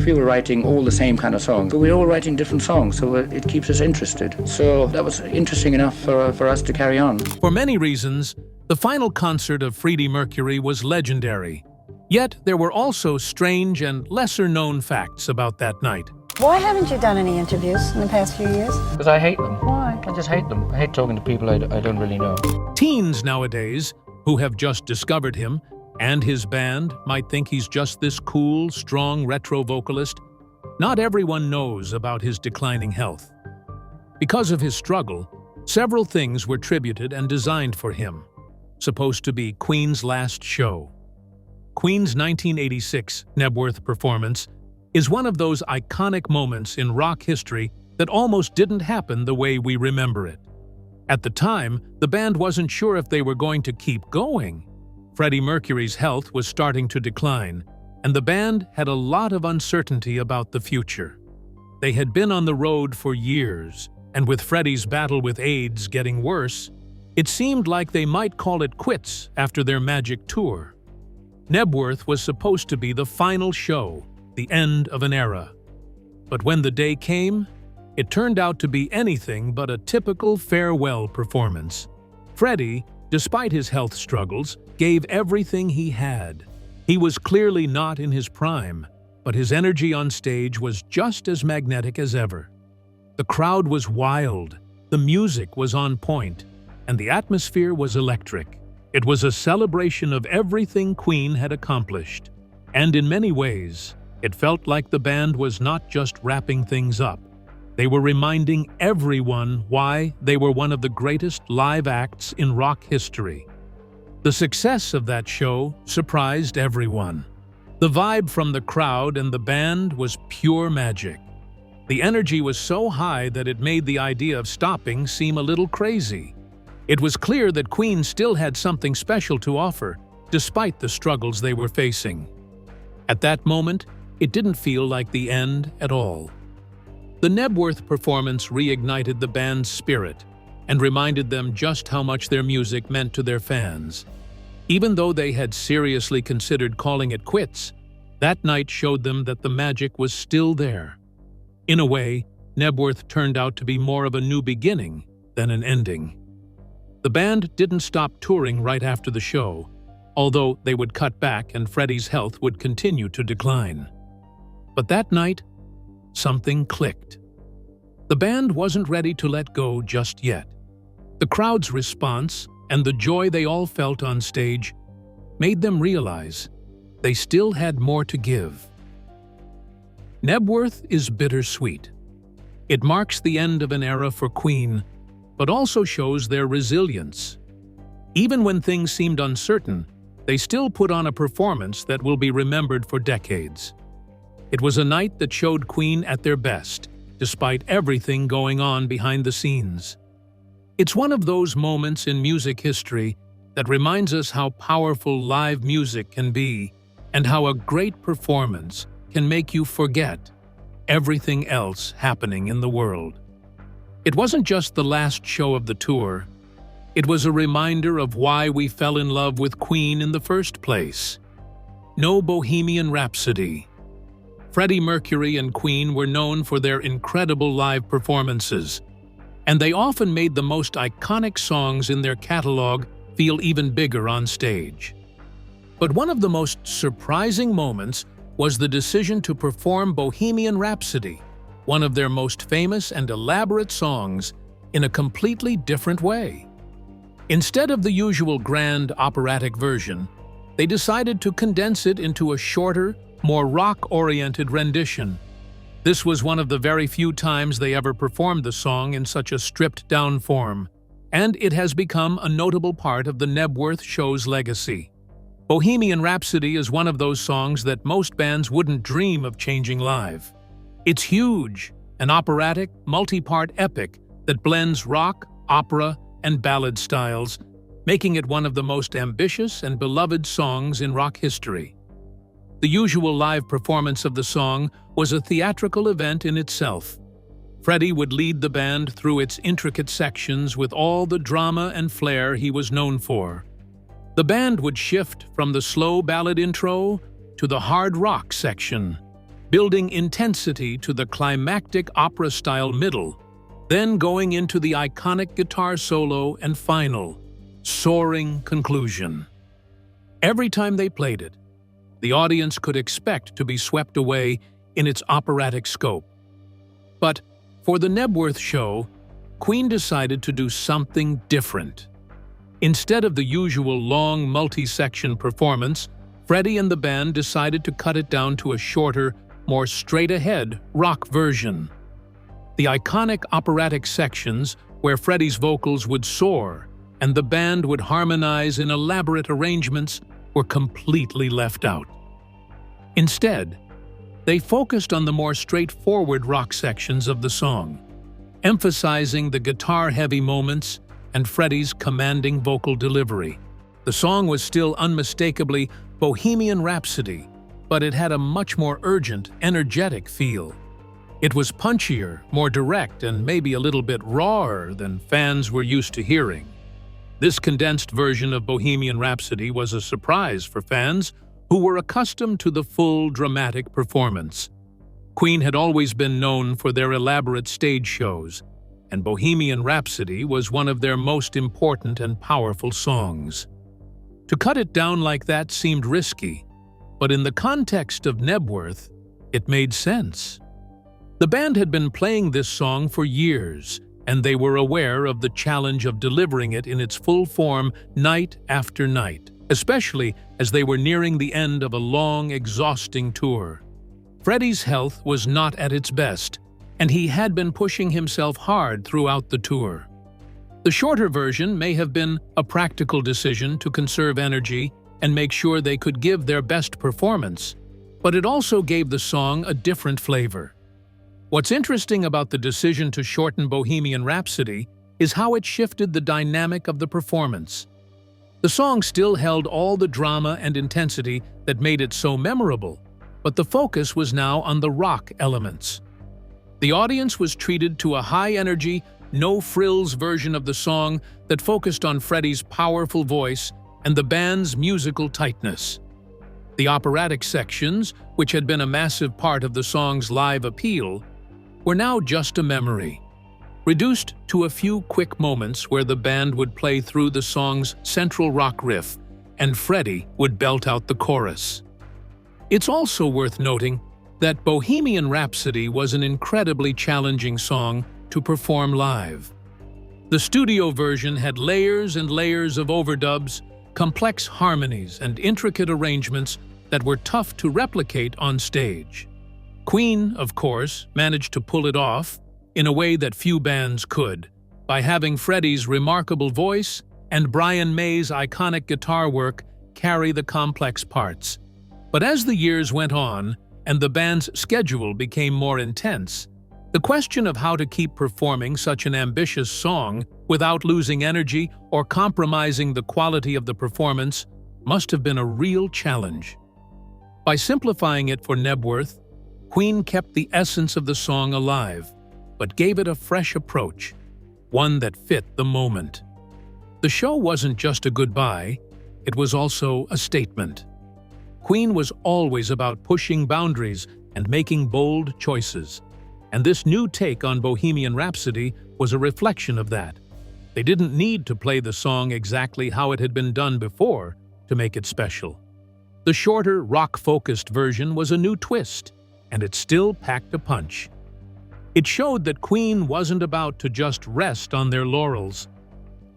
if we were writing all the same kind of songs, but we're all writing different songs, so it keeps us interested. So that was interesting enough for us to carry on. For many reasons, the final concert of Freddie Mercury was legendary. Yet there were also strange and lesser-known facts about that night. Why haven't you done any interviews in the past few years? Because I hate them. Why? I just hate them. I hate talking to people I don't really know. Teens nowadays, who have just discovered him and his band, might think he's just this cool, strong retro vocalist. Not everyone knows about his declining health. Because of his struggle, several things were tributed and designed for him, supposed to be Queen's last show. Queen's 1986 Knebworth performance is one of those iconic moments in rock history that almost didn't happen the way we remember it. At the time, the band wasn't sure if they were going to keep going. Freddie Mercury's health was starting to decline, and the band had a lot of uncertainty about the future. They had been on the road for years, and with Freddie's battle with AIDS getting worse, it seemed like they might call it quits after their magic tour. Knebworth was supposed to be the final show, the end of an era. But when the day came, it turned out to be anything but a typical farewell performance. Freddie, despite his health struggles, gave everything he had. He was clearly not in his prime, but his energy on stage was just as magnetic as ever. The crowd was wild, the music was on point, and the atmosphere was electric. It was a celebration of everything Queen had accomplished, and in many ways, it felt like the band was not just wrapping things up. They were reminding everyone why they were one of the greatest live acts in rock history. The success of that show surprised everyone. The vibe from the crowd and the band was pure magic. The energy was so high that it made the idea of stopping seem a little crazy. It was clear that Queen still had something special to offer, despite the struggles they were facing. At that moment, it didn't feel like the end at all. The Knebworth performance reignited the band's spirit and reminded them just how much their music meant to their fans. Even though they had seriously considered calling it quits, that night showed them that the magic was still there. In a way, Knebworth turned out to be more of a new beginning than an ending. The band didn't stop touring right after the show, although they would cut back and Freddie's health would continue to decline. But that night, something clicked. The band wasn't ready to let go just yet. The crowd's response and the joy they all felt on stage made them realize they still had more to give. Knebworth is bittersweet. It marks the end of an era for Queen, but also shows their resilience. Even when things seemed uncertain, they still put on a performance that will be remembered for decades. It was a night that showed Queen at their best, despite everything going on behind the scenes. It's one of those moments in music history that reminds us how powerful live music can be and how a great performance can make you forget everything else happening in the world. It wasn't just the last show of the tour. It was a reminder of why we fell in love with Queen in the first place. No Bohemian Rhapsody. Freddie Mercury and Queen were known for their incredible live performances, and they often made the most iconic songs in their catalog feel even bigger on stage. But one of the most surprising moments was the decision to perform Bohemian Rhapsody, one of their most famous and elaborate songs, in a completely different way. Instead of the usual grand operatic version, they decided to condense it into a shorter, more rock-oriented rendition. This was one of the very few times they ever performed the song in such a stripped-down form, and it has become a notable part of the Knebworth show's legacy. Bohemian Rhapsody is one of those songs that most bands wouldn't dream of changing live. It's huge, an operatic, multi-part epic that blends rock, opera, and ballad styles, making it one of the most ambitious and beloved songs in rock history. The usual live performance of the song was a theatrical event in itself. Freddie would lead the band through its intricate sections with all the drama and flair he was known for. The band would shift from the slow ballad intro to the hard rock section, building intensity to the climactic opera-style middle, then going into the iconic guitar solo and final, soaring conclusion. Every time they played it, the audience could expect to be swept away in its operatic scope. But for the Knebworth show, Queen decided to do something different. Instead of the usual long multi-section performance, Freddie and the band decided to cut it down to a shorter, more straight-ahead rock version. The iconic operatic sections where Freddie's vocals would soar and the band would harmonize in elaborate arrangements were completely left out. Instead, they focused on the more straightforward rock sections of the song, emphasizing the guitar-heavy moments and Freddie's commanding vocal delivery. The song was still unmistakably Bohemian Rhapsody, but it had a much more urgent, energetic feel. It was punchier, more direct, and maybe a little bit rawer than fans were used to hearing. This condensed version of Bohemian Rhapsody was a surprise for fans who were accustomed to the full, dramatic performance. Queen had always been known for their elaborate stage shows, and Bohemian Rhapsody was one of their most important and powerful songs. To cut it down like that seemed risky, but in the context of Knebworth, it made sense. The band had been playing this song for years, and they were aware of the challenge of delivering it in its full form night after night, especially as they were nearing the end of a long, exhausting tour. Freddie's health was not at its best, and he had been pushing himself hard throughout the tour. The shorter version may have been a practical decision to conserve energy and make sure they could give their best performance, but it also gave the song a different flavor. What's interesting about the decision to shorten Bohemian Rhapsody is how it shifted the dynamic of the performance. The song still held all the drama and intensity that made it so memorable, but the focus was now on the rock elements. The audience was treated to a high-energy, no-frills version of the song that focused on Freddie's powerful voice and the band's musical tightness. The operatic sections, which had been a massive part of the song's live appeal, were now just a memory, reduced to a few quick moments where the band would play through the song's central rock riff and Freddie would belt out the chorus. It's also worth noting that Bohemian Rhapsody was an incredibly challenging song to perform live. The studio version had layers and layers of overdubs, complex harmonies, and intricate arrangements that were tough to replicate on stage. Queen, of course, managed to pull it off in a way that few bands could, by having Freddie's remarkable voice and Brian May's iconic guitar work carry the complex parts. But as the years went on and the band's schedule became more intense, the question of how to keep performing such an ambitious song without losing energy or compromising the quality of the performance must have been a real challenge. By simplifying it for Knebworth, Queen kept the essence of the song alive, but gave it a fresh approach, one that fit the moment. The show wasn't just a goodbye, it was also a statement. Queen was always about pushing boundaries and making bold choices, and this new take on Bohemian Rhapsody was a reflection of that. They didn't need to play the song exactly how it had been done before to make it special. The shorter, rock-focused version was a new twist, and it still packed a punch. It showed that Queen wasn't about to just rest on their laurels.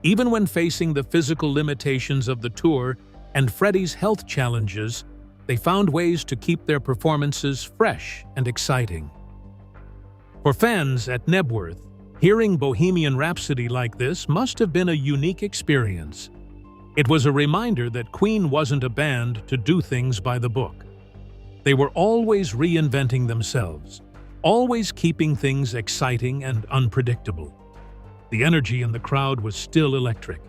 Even when facing the physical limitations of the tour and Freddie's health challenges, they found ways to keep their performances fresh and exciting. For fans at Knebworth, hearing Bohemian Rhapsody like this must have been a unique experience. It was a reminder that Queen wasn't a band to do things by the book. They were always reinventing themselves, always keeping things exciting and unpredictable. The energy in the crowd was still electric,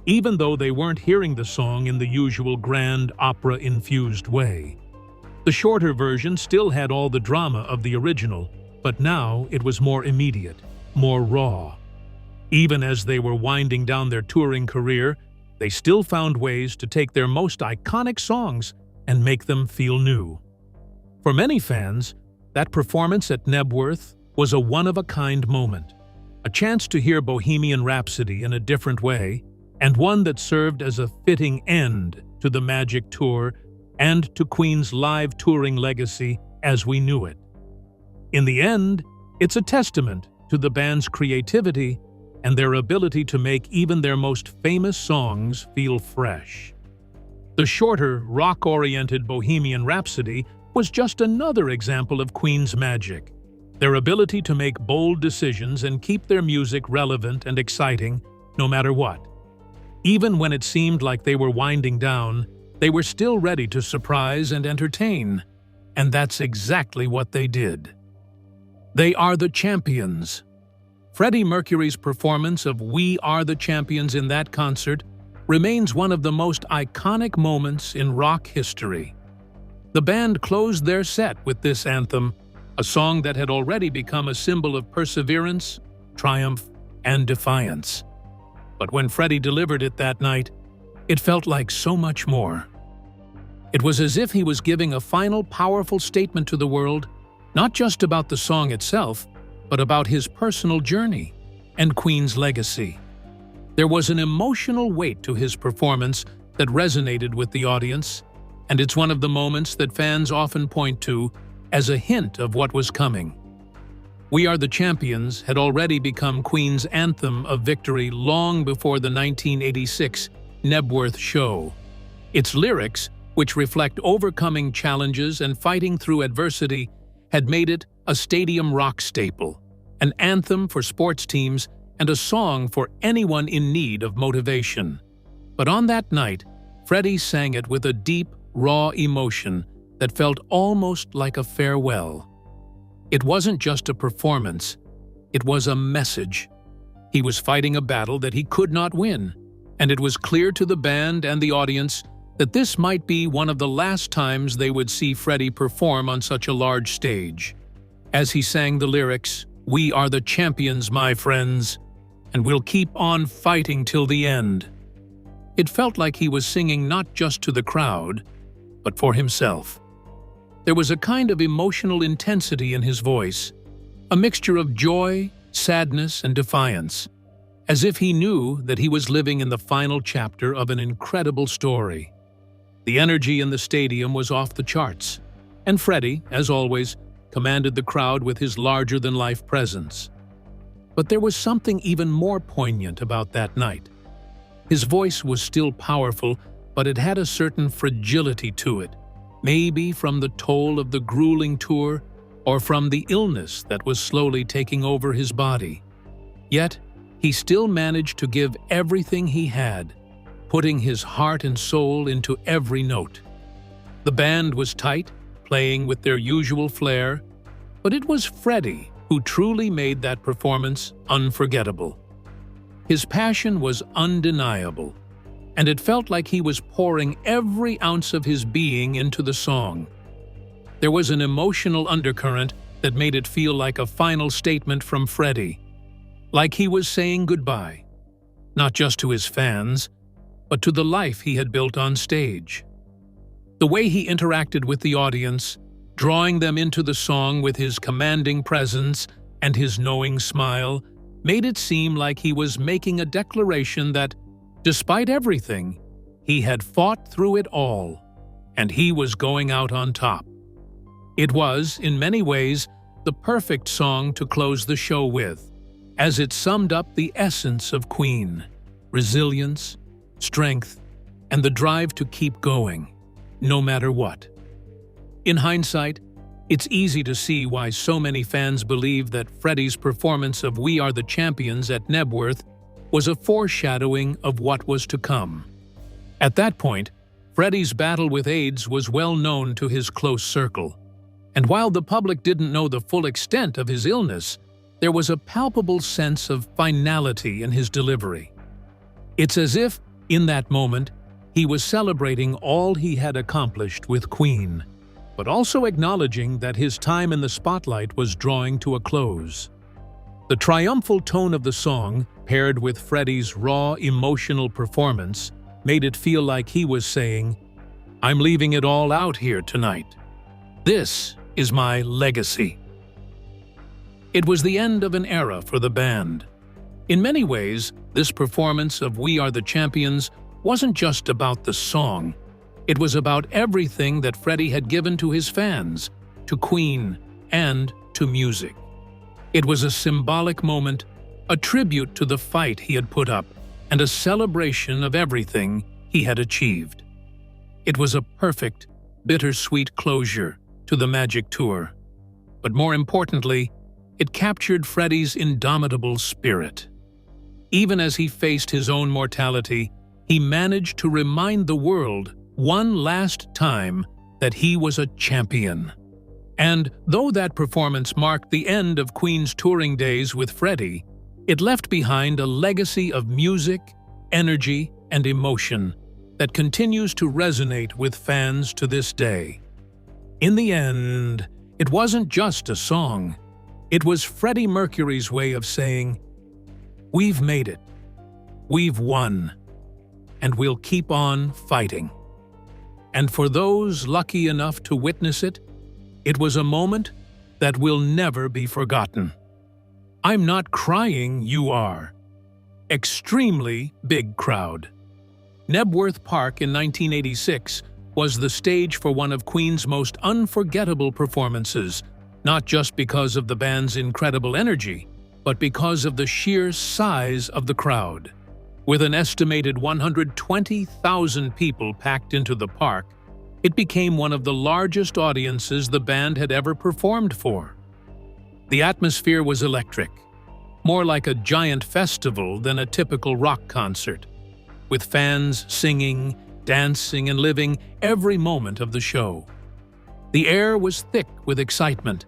even though they weren't hearing the song in the usual grand opera-infused way. The shorter version still had all the drama of the original, but now it was more immediate, more raw. Even as they were winding down their touring career, they still found ways to take their most iconic songs and make them feel new. For many fans, That performance at Knebworth was a one-of-a-kind moment, a chance to hear Bohemian Rhapsody in a different way, and one that served as a fitting end to the Magic Tour and to Queen's live touring legacy as we knew it. In the end, it's a testament to the band's creativity and their ability to make even their most famous songs feel fresh. The shorter, rock-oriented Bohemian Rhapsody was just another example of Queen's magic, their ability to make bold decisions and keep their music relevant and exciting no matter what. Even when it seemed like they were winding down, they were still ready to surprise and entertain, and that's exactly what they did. They are the champions. Freddie Mercury's performance of We Are the Champions in that concert remains one of the most iconic moments in rock history. The band closed their set with this anthem, a song that had already become a symbol of perseverance, triumph, and defiance. But when Freddie delivered it that night, it felt like so much more. It was as if he was giving a final powerful statement to the world, not just about the song itself, but about his personal journey and Queen's legacy. There was an emotional weight to his performance that resonated with the audience, and it's one of the moments that fans often point to as a hint of what was coming. We Are the Champions had already become Queen's anthem of victory long before the 1986 Knebworth show. Its lyrics, which reflect overcoming challenges and fighting through adversity, had made it a stadium rock staple, an anthem for sports teams and a song for anyone in need of motivation. But on that night, Freddie sang it with a deep, raw emotion that felt almost like a farewell. It wasn't just a performance, it was a message. He was fighting a battle that he could not win, and it was clear to the band and the audience that this might be one of the last times they would see Freddie perform on such a large stage. As he sang the lyrics, "We are the champions, my friends, and we'll keep on fighting till the end," it felt like he was singing not just to the crowd, but for himself. There was a kind of emotional intensity in his voice, a mixture of joy, sadness, and defiance, as if he knew that he was living in the final chapter of an incredible story. The energy in the stadium was off the charts, and Freddie, as always, commanded the crowd with his larger-than-life presence. But there was something even more poignant about that night. His voice was still powerful, but it had a certain fragility to it, maybe from the toll of the grueling tour or from the illness that was slowly taking over his body. Yet, he still managed to give everything he had, putting his heart and soul into every note. The band was tight, playing with their usual flair, but it was Freddie who truly made that performance unforgettable. His passion was undeniable, and it felt like he was pouring every ounce of his being into the song. There was an emotional undercurrent that made it feel like a final statement from Freddie, like he was saying goodbye, not just to his fans, but to the life he had built on stage. The way he interacted with the audience, drawing them into the song with his commanding presence and his knowing smile, made it seem like he was making a declaration that, despite everything, he had fought through it all, and he was going out on top. It was, in many ways, the perfect song to close the show with, as it summed up the essence of Queen: resilience, strength, and the drive to keep going, no matter what. In hindsight, it's easy to see why so many fans believe that Freddie's performance of We Are the Champions at Knebworth was a foreshadowing of what was to come. At that point, Freddie's battle with AIDS was well known to his close circle, and while the public didn't know the full extent of his illness, there was a palpable sense of finality in his delivery. It's as if, in that moment, he was celebrating all he had accomplished with Queen, but also acknowledging that his time in the spotlight was drawing to a close. The triumphal tone of the song, paired with Freddie's raw, emotional performance, made it feel like he was saying, "I'm leaving it all out here tonight. This is my legacy." It was the end of an era for the band. In many ways, this performance of We Are the Champions wasn't just about the song. It was about everything that Freddie had given to his fans, to Queen, and to music. It was a symbolic moment, a tribute to the fight he had put up, and a celebration of everything he had achieved. It was a perfect, bittersweet closure to the Magic Tour. But more importantly, it captured Freddie's indomitable spirit. Even as he faced his own mortality, he managed to remind the world one last time that he was a champion. And though that performance marked the end of Queen's touring days with Freddie, it left behind a legacy of music, energy, and emotion that continues to resonate with fans to this day. In the end, it wasn't just a song. It was Freddie Mercury's way of saying, "We've made it. We've won. And we'll keep on fighting." And for those lucky enough to witness it, it was a moment that will never be forgotten. I'm not crying, you are. Extremely big crowd. Knebworth Park in 1986 was the stage for one of Queen's most unforgettable performances, not just because of the band's incredible energy, but because of the sheer size of the crowd. With an estimated 120,000 people packed into the park, it became one of the largest audiences the band had ever performed for. The atmosphere was electric, more like a giant festival than a typical rock concert, with fans singing, dancing, and living every moment of the show. The air was thick with excitement,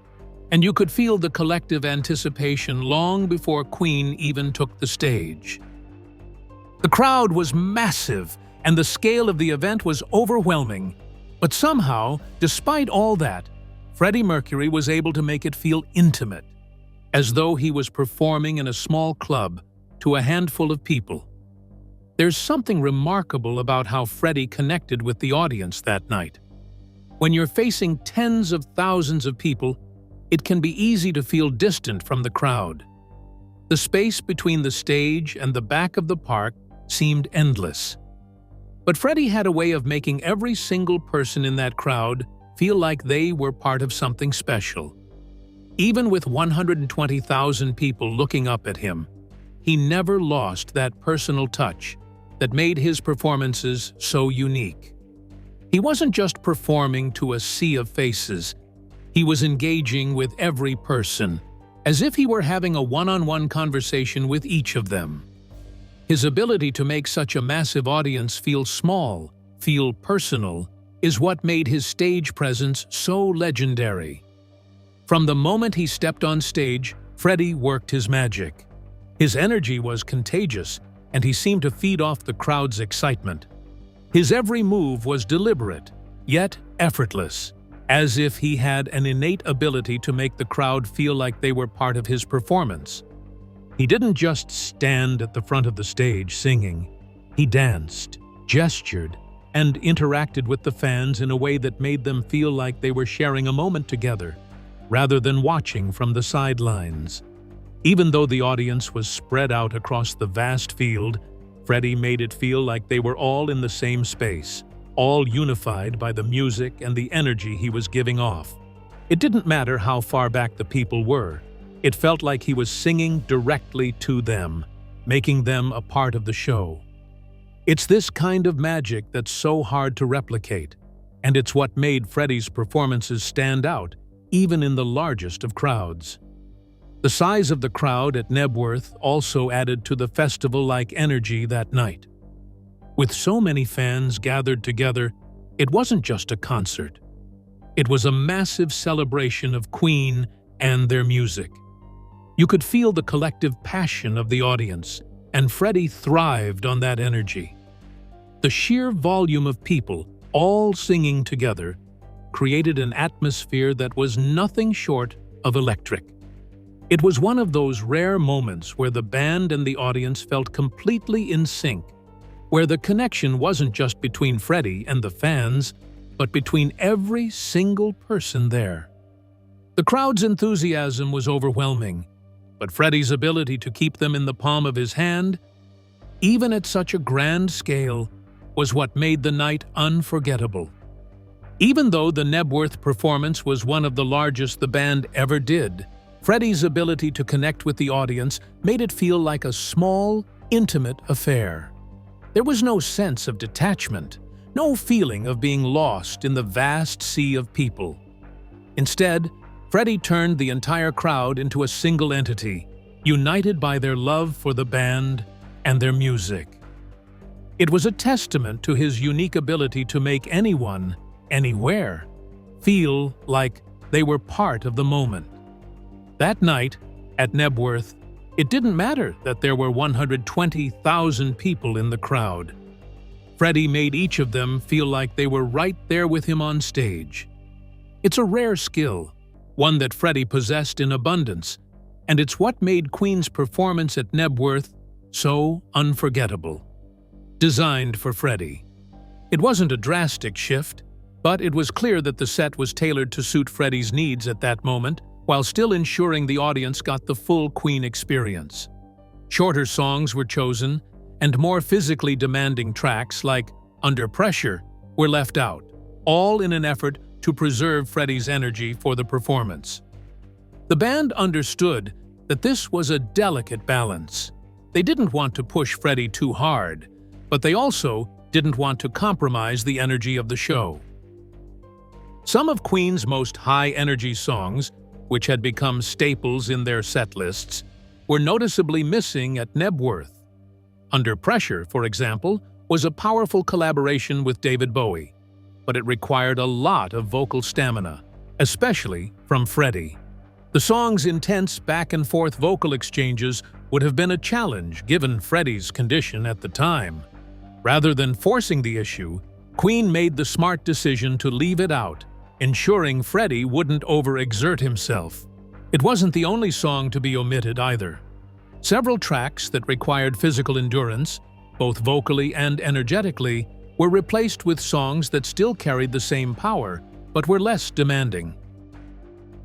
and you could feel the collective anticipation long before Queen even took the stage. The crowd was massive, and the scale of the event was overwhelming. But somehow, despite all that, Freddie Mercury was able to make it feel intimate, as though he was performing in a small club to a handful of people. There's something remarkable about how Freddie connected with the audience that night. When you're facing tens of thousands of people, it can be easy to feel distant from the crowd. The space between the stage and the back of the park seemed endless. But Freddie had a way of making every single person in that crowd feel like they were part of something special. Even with 120,000 people looking up at him, he never lost that personal touch that made his performances so unique. He wasn't just performing to a sea of faces. He was engaging with every person, as if he were having a one-on-one conversation with each of them. His ability to make such a massive audience feel small, feel personal, is what made his stage presence so legendary. From the moment he stepped on stage, Freddie worked his magic. His energy was contagious, and he seemed to feed off the crowd's excitement. His every move was deliberate, yet effortless, as if he had an innate ability to make the crowd feel like they were part of his performance. He didn't just stand at the front of the stage singing. He danced, gestured, and interacted with the fans in a way that made them feel like they were sharing a moment together, rather than watching from the sidelines. Even though the audience was spread out across the vast field, Freddie made it feel like they were all in the same space, all unified by the music and the energy he was giving off. It didn't matter how far back the people were. It felt like he was singing directly to them, making them a part of the show. It's this kind of magic that's so hard to replicate, and it's what made Freddie's performances stand out, even in the largest of crowds. The size of the crowd at Knebworth also added to the festival-like energy that night. With so many fans gathered together, it wasn't just a concert. It was a massive celebration of Queen and their music. You could feel the collective passion of the audience, and Freddie thrived on that energy. The sheer volume of people, all singing together, created an atmosphere that was nothing short of electric. It was one of those rare moments where the band and the audience felt completely in sync, where the connection wasn't just between Freddie and the fans, but between every single person there. The crowd's enthusiasm was overwhelming, but Freddie's ability to keep them in the palm of his hand, even at such a grand scale, was what made the night unforgettable. Even though the Knebworth performance was one of the largest the band ever did, Freddie's ability to connect with the audience made it feel like a small, intimate affair. There was no sense of detachment, no feeling of being lost in the vast sea of people. Instead, Freddie turned the entire crowd into a single entity, united by their love for the band and their music. It was a testament to his unique ability to make anyone, anywhere, feel like they were part of the moment. That night, at Knebworth, it didn't matter that there were 120,000 people in the crowd. Freddie made each of them feel like they were right there with him on stage. It's a rare skill, one that Freddie possessed in abundance, and it's what made Queen's performance at Knebworth so unforgettable. Designed for Freddie. It wasn't a drastic shift, but it was clear that the set was tailored to suit Freddie's needs at that moment, while still ensuring the audience got the full Queen experience. Shorter songs were chosen, and more physically demanding tracks like Under Pressure were left out, all in an effort to preserve Freddie's energy for the performance. The band understood that this was a delicate balance. They didn't want to push Freddie too hard, but they also didn't want to compromise the energy of the show. Some of Queen's most high-energy songs, which had become staples in their set lists, were noticeably missing at Knebworth. Under Pressure, for example, was a powerful collaboration with David Bowie, but it required a lot of vocal stamina, especially from Freddie. The song's intense back-and-forth vocal exchanges would have been a challenge given Freddie's condition at the time. Rather than forcing the issue, Queen made the smart decision to leave it out, ensuring Freddie wouldn't overexert himself. It wasn't the only song to be omitted either. Several tracks that required physical endurance, both vocally and energetically, were replaced with songs that still carried the same power, but were less demanding.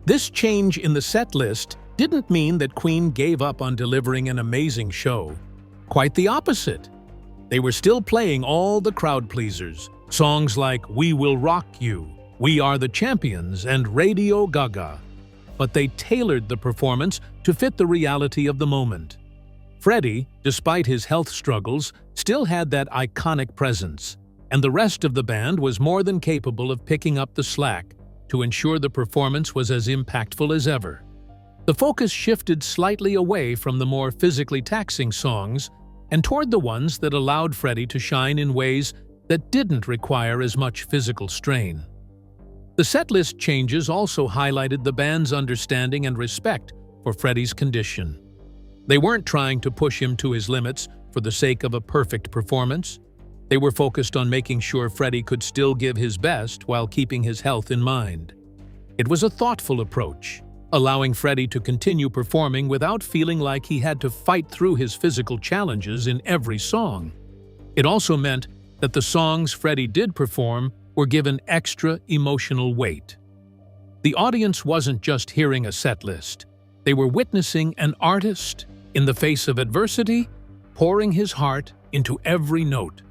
This change in the set list didn't mean that Queen gave up on delivering an amazing show. Quite the opposite. They were still playing all the crowd pleasers, songs like We Will Rock You, We Are the Champions, and Radio Gaga. But they tailored the performance to fit the reality of the moment. Freddie, despite his health struggles, still had that iconic presence, and the rest of the band was more than capable of picking up the slack to ensure the performance was as impactful as ever. The focus shifted slightly away from the more physically taxing songs and toward the ones that allowed Freddie to shine in ways that didn't require as much physical strain. The setlist changes also highlighted the band's understanding and respect for Freddie's condition. They weren't trying to push him to his limits for the sake of a perfect performance. They were focused on making sure Freddie could still give his best while keeping his health in mind. It was a thoughtful approach, allowing Freddie to continue performing without feeling like he had to fight through his physical challenges in every song. It also meant that the songs Freddie did perform were given extra emotional weight. The audience wasn't just hearing a set list. They were witnessing an artist, in the face of adversity, pouring his heart into every note.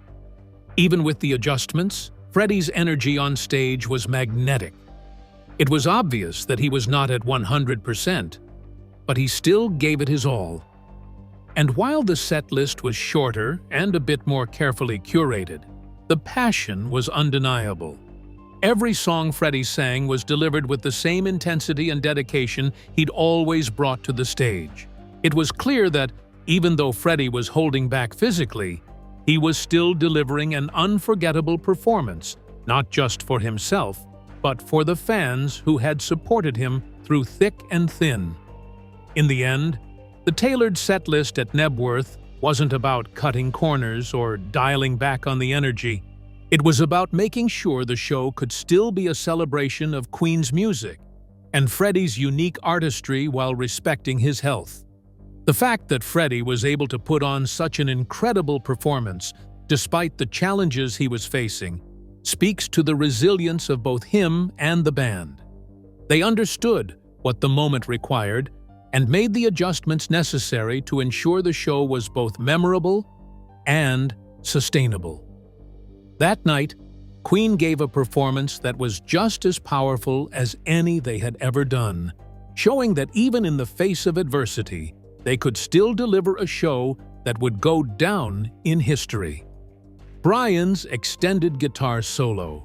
Even with the adjustments, Freddie's energy on stage was magnetic. It was obvious that he was not at 100%, but he still gave it his all. And while the set list was shorter and a bit more carefully curated, the passion was undeniable. Every song Freddie sang was delivered with the same intensity and dedication he'd always brought to the stage. It was clear that, even though Freddie was holding back physically, he was still delivering an unforgettable performance, not just for himself, but for the fans who had supported him through thick and thin. In the end, the tailored set list at Knebworth wasn't about cutting corners or dialing back on the energy. It was about making sure the show could still be a celebration of Queen's music and Freddie's unique artistry while respecting his health. The fact that Freddie was able to put on such an incredible performance, despite the challenges he was facing, speaks to the resilience of both him and the band. They understood what the moment required, and made the adjustments necessary to ensure the show was both memorable and sustainable. That night, Queen gave a performance that was just as powerful as any they had ever done, showing that even in the face of adversity, they could still deliver a show that would go down in history. Brian's extended guitar solo.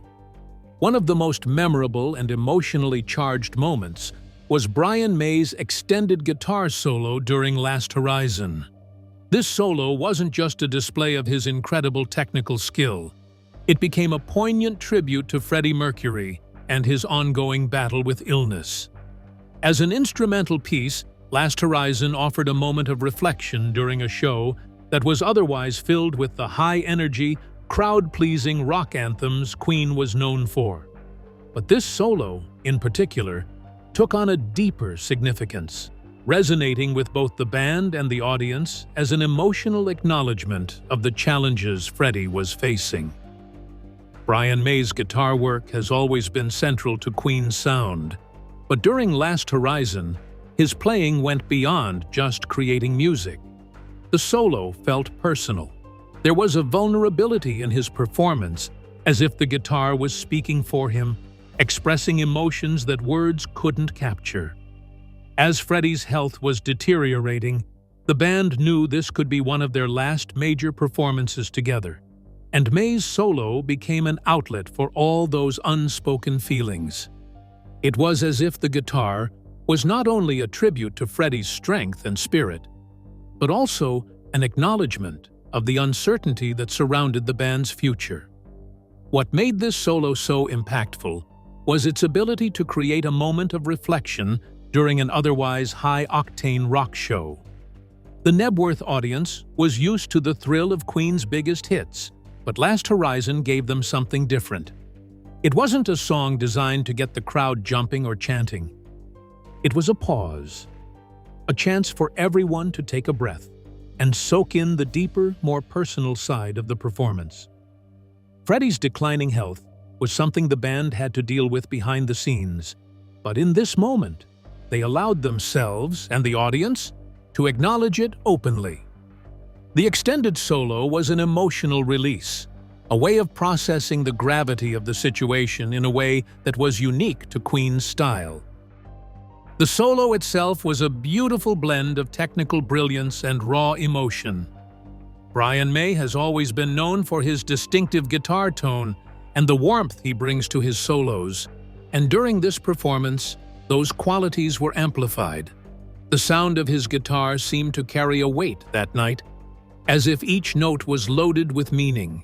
One of the most memorable and emotionally charged moments was Brian May's extended guitar solo during Last Horizon. This solo wasn't just a display of his incredible technical skill. It became a poignant tribute to Freddie Mercury and his ongoing battle with illness. As an instrumental piece, Last Horizon offered a moment of reflection during a show that was otherwise filled with the high-energy, crowd-pleasing rock anthems Queen was known for. But this solo, in particular, took on a deeper significance, resonating with both the band and the audience as an emotional acknowledgement of the challenges Freddie was facing. Brian May's guitar work has always been central to Queen's sound, but during Last Horizon, his playing went beyond just creating music. The solo felt personal. There was a vulnerability in his performance, as if the guitar was speaking for him, expressing emotions that words couldn't capture. As Freddie's health was deteriorating, the band knew this could be one of their last major performances together, and May's solo became an outlet for all those unspoken feelings. It was as if the guitar was not only a tribute to Freddie's strength and spirit, but also an acknowledgement of the uncertainty that surrounded the band's future. What made this solo so impactful was its ability to create a moment of reflection during an otherwise high-octane rock show. The Knebworth audience was used to the thrill of Queen's biggest hits, but Last Horizon gave them something different. It wasn't a song designed to get the crowd jumping or chanting. It was a pause, a chance for everyone to take a breath and soak in the deeper, more personal side of the performance. Freddie's declining health was something the band had to deal with behind the scenes, but in this moment, they allowed themselves and the audience to acknowledge it openly. The extended solo was an emotional release, a way of processing the gravity of the situation in a way that was unique to Queen's style. The solo itself was a beautiful blend of technical brilliance and raw emotion. Brian May has always been known for his distinctive guitar tone and the warmth he brings to his solos, and during this performance, those qualities were amplified. The sound of his guitar seemed to carry a weight that night, as if each note was loaded with meaning.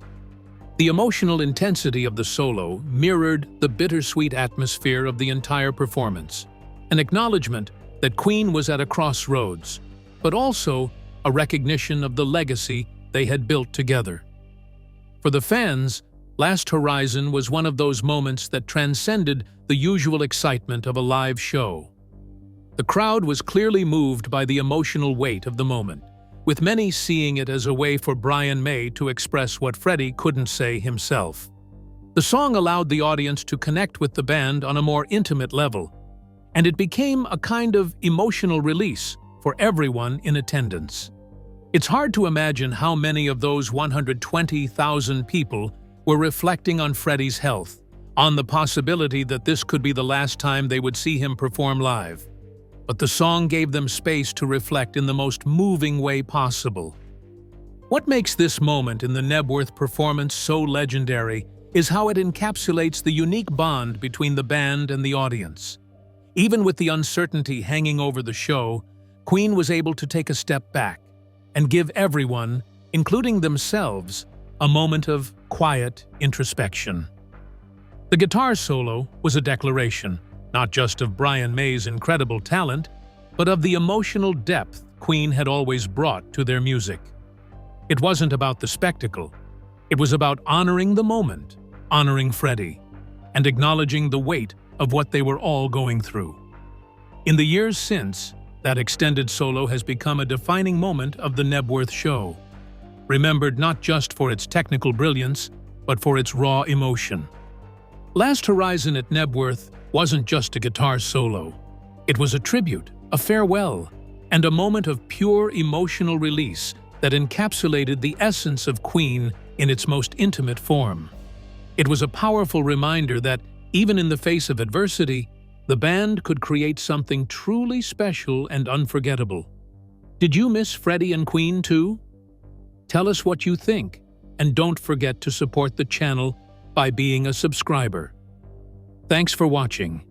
The emotional intensity of the solo mirrored the bittersweet atmosphere of the entire performance, an acknowledgement that Queen was at a crossroads, but also a recognition of the legacy they had built together. For the fans, Last Horizon was one of those moments that transcended the usual excitement of a live show. The crowd was clearly moved by the emotional weight of the moment, with many seeing it as a way for Brian May to express what Freddie couldn't say himself. The song allowed the audience to connect with the band on a more intimate level, and it became a kind of emotional release for everyone in attendance. It's hard to imagine how many of those 120,000 people were reflecting on Freddie's health, on the possibility that this could be the last time they would see him perform live. But the song gave them space to reflect in the most moving way possible. What makes this moment in the Knebworth performance so legendary is how it encapsulates the unique bond between the band and the audience. Even with the uncertainty hanging over the show, Queen was able to take a step back and give everyone, including themselves, a moment of quiet introspection. The guitar solo was a declaration, not just of Brian May's incredible talent, but of the emotional depth Queen had always brought to their music. It wasn't about the spectacle. It was about honoring the moment, honoring Freddie, and acknowledging the weight of what they were all going through. In the years since, that extended solo has become a defining moment of the Knebworth show, remembered not just for its technical brilliance, but for its raw emotion. Last Horizon at Knebworth wasn't just a guitar solo. It was a tribute, a farewell, and a moment of pure emotional release that encapsulated the essence of Queen in its most intimate form. It was a powerful reminder that, even in the face of adversity, the band could create something truly special and unforgettable. Did you miss Freddie and Queen too? Tell us what you think, and don't forget to support the channel by being a subscriber. Thanks for watching.